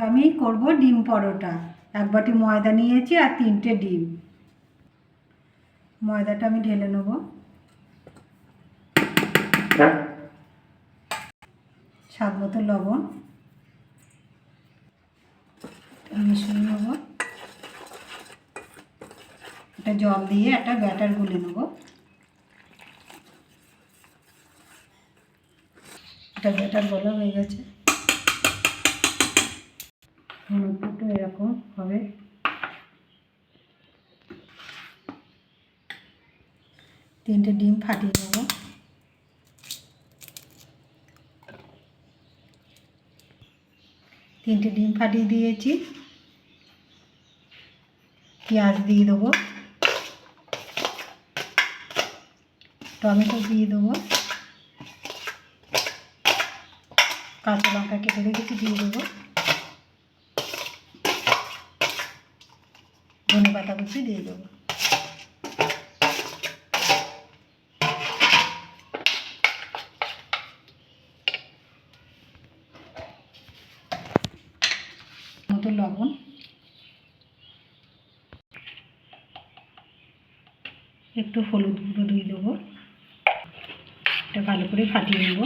আমি করব ডিম পরোটা। এক বাটি ময়দা নিয়েছি আর 3টে ডিম। ময়দাটা আমি ঢেলে নেব। স্বাদ মতো লবণ মিশিয়ে নেব। এটা জল দিয়ে একটা ব্যাটার গুলে নেব। এটা ব্যাটার গলা হয়ে গেছে। একটু এরকম হবে। তিনটে ডিম ফাটিয়ে নেব। তিনটে ডিম ফাটিয়ে দিয়েছি। পেঁয়াজ দিয়ে দেবো, টমেটো দিয়ে দেবো, কাঁচা লঙ্কা কেটে রেখেছি দিয়ে দেবো, ধনে পাতা কুচি দিয়ে দেবো। মতো লবণ, একটু হলুদ গুঁড়ো দিয়ে দেবো। এটা ভালো করে ফাটিয়ে নেব।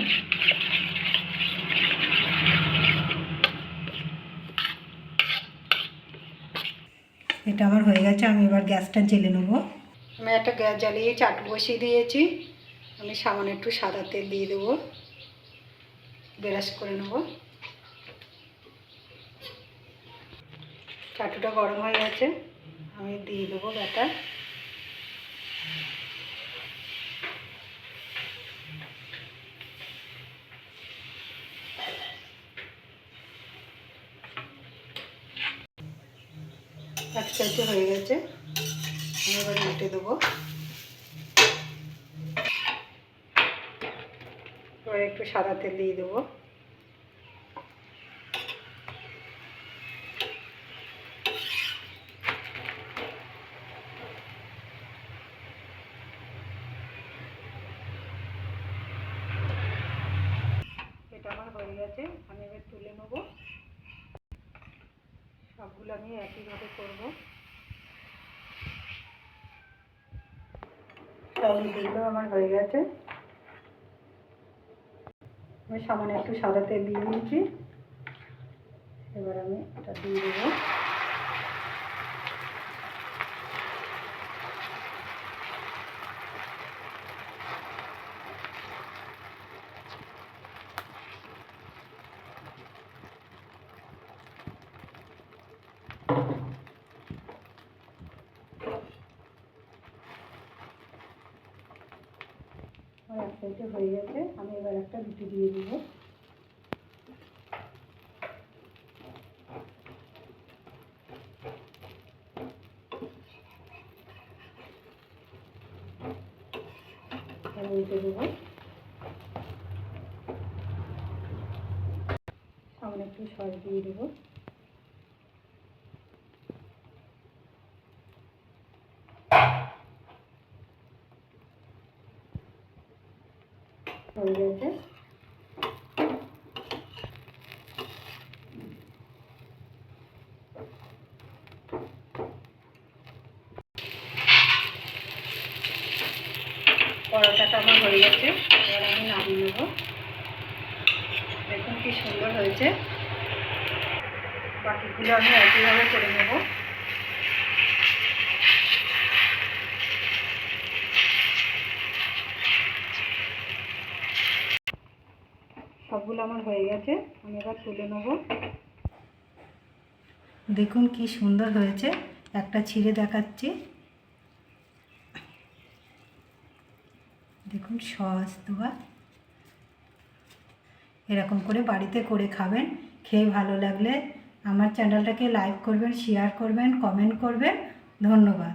এটা আমার হয়ে গেছে। আমি এবার গ্যাসটা জ্বেলে নেব। আমি একটা গ্যাস জ্বালিয়ে চাটু বসিয়ে দিয়েছি। আমি সামান্য একটু সাদা তেল দিয়ে দেবো, ব্রাশ করে নেব। চাটুটা গরম হয়ে গেছে, আমি দিয়ে দেবো ব্যাটার। এক সাইডে হয়ে গেছে, আমি এবার উল্টে দেবো। এবার একটু সাদা তেল দিয়ে দেবো। এটা আমার হয়ে গেছে, আমি এবার তুলে নেব। সবগুলো আমি একইভাবে করবো। সবগুলো আমার হয়ে গেছে। আমি সামান্য একটু সাদা তেল দিয়ে দিয়েছি। এবার আমি এটা দিয়ে দেবো। আমার এক সাইডে হয়ে গেছে, আমি এবার একটা রুটি দিয়ে দেবো। উল্টে দেবো। সামনে একটু সস দিয়ে দেবো। হয়ে গেছে। পরোটাটা আমার হয়ে গেছে, এবার আমি নামিয়ে নেব। দেখুন কি সুন্দর হয়েছে। বাকিগুলো আমি একইভাবে করে নেব। সবগুলো আমার হয়ে গেছে, আমি এবার তুলে নেব। দেখুন কি সুন্দর হয়েছে। একটা ছিঁড়ে দেখাচ্ছি। দেখুন সস দেওয়া। এরকম করে বাড়িতে করে খাবেন। খেয়ে ভালো লাগলে আমার চ্যানেলটাকে লাইক করবেন, শেয়ার করবেন, কমেন্ট করবেন। ধন্যবাদ।